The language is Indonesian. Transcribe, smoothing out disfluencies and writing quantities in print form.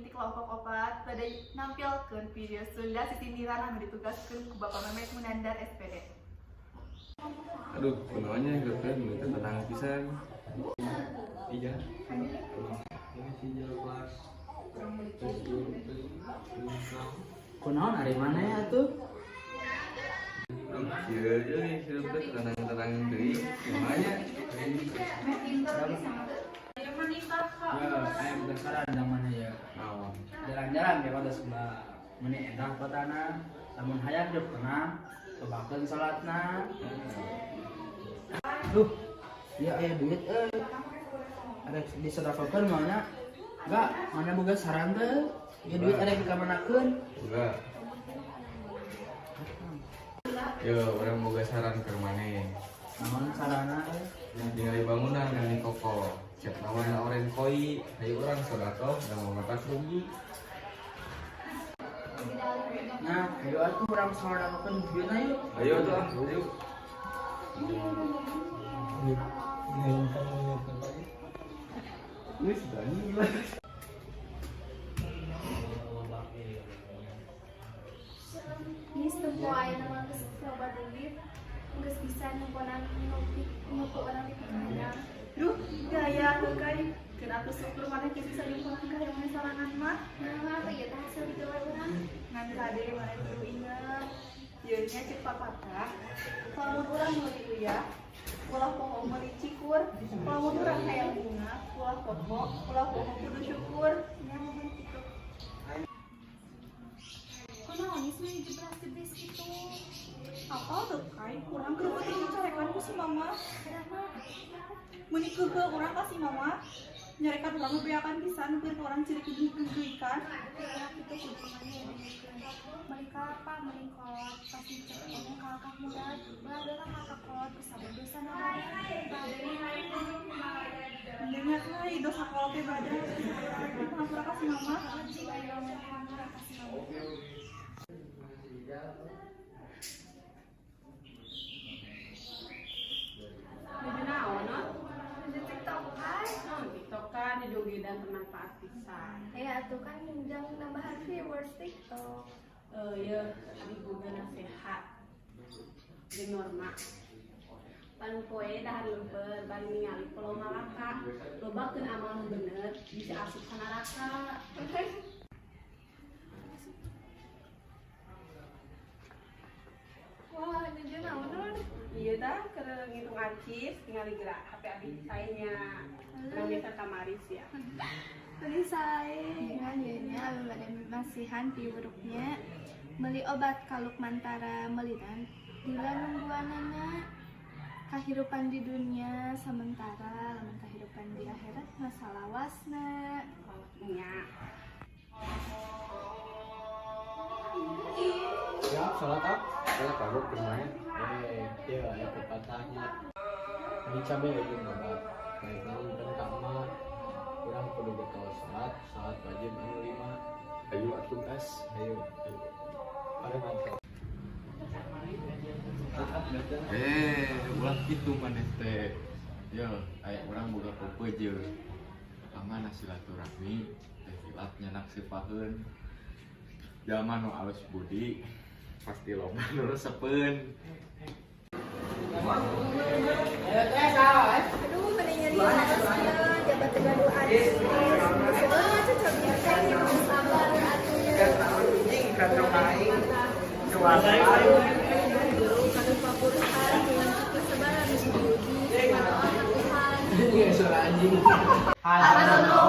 ngintik opat pada nampilkeun video Sunda sisindiran anu ditugaskeun ku Bapak Memet Munandar SPD. Aduh, kenanya gak kan, minta tenang pisan. Iya. Ini si jelas. Kunaon ari mana ya tuh? Iya aja nih, sudah tenang-tenang deui. Namanya. Ya, ayam besaran da mana ya? Naon? Jalan-jalan ya pada sebelah. Meni edah kotana, lamun hayang deuh pernah cobakeun salatna. Duh, ya aya duit ada disedekakeun mana? Enggak, mana boga saran teh? Ya duit ada dikamanakeun? Enggak. Yo, orang boga saran ke mana? Namun sarana Yang tinggal di bangunan yang di koko. Siap lawan orang koi, ayo orang sedekah dan mau ngatas rugi. nah, ayo atuh urang sawadakakeun duitna yuk. Ayo tuh, ayo. Ini sudah gila. Ini semua aya nama geus loba duit. Geus bisa numponan nuku orang di pengadilan. Duh, gaya aku kai. Keun atuh syukur maneh geus bisa numponan ka yang sarangan mah. Nah, apa ya tah hasil digawe urang? Ngan kade maneh kudu inget. Yeun nya cek papatah. Lamun urang meuli uyah, ulah poho meuli cikur. Lamun urang hayang bunga, ulah poho kudu syukur. Nya mohon kitu. Kunaon geus jeblas-jeblis kitu? Apa tuh kai? Kurang kereut dicarekan ku si mama. Meni keukeu urang ka si mama. Nyarekan urang bebeakan pisan keur urang ciri keugeuikan. Kitu hubungannya mereka apa melingkot pasti ceknya kakak muda adalah kakak kot kesabar dosa namanya mendengar lagi dosa kalau ke badan pengampura kasih mama kasih mama Jadi naon, no? di TikTok kan Oh, TikTok kan dijogi dan bermanfaat pisan. ya tuh kan jangan nambahan viewers TikTok Ya, di Google sehat. Di norma. Paling poe dahar leumpeur bari ningali pulau Malaka. Lobakeun amal nu bener bisa asup ka neraka. wah ini naon Iya dah, keur ngitung acis ningali gerak HP abi saenya. Yang biasa kamaris ya. beli saya ya masihan piuruknya beli obat kaluk mantara melidan dila nungguanana kehidupan di dunia sementara lamun kehidupan di akhirat masalah wasna Nya. Siap, salat ah. Salah kabur kemana? Iya, ya pepatahnya. Ini cabai lagi obat. Baik lalu dan kamar. Kurang kudu betul salat wajib anu 5. Ayo atuh gas. Ayo. Ada mantap. Ulah kitu maneh teh. Yo, aya urang boga peupeujeur. Amanah silaturahmi, teh hilap nyanak sipaheun. Zaman nu alus budi, pasti loba nu resepeun. Ayo teh salah. aduh mana nyari jabat tegaduh aja sebenarnya cocok biasa sabar atunya kadu papuruhan dengan kesabaran di Tuhan Iya, suara anjing. Halo.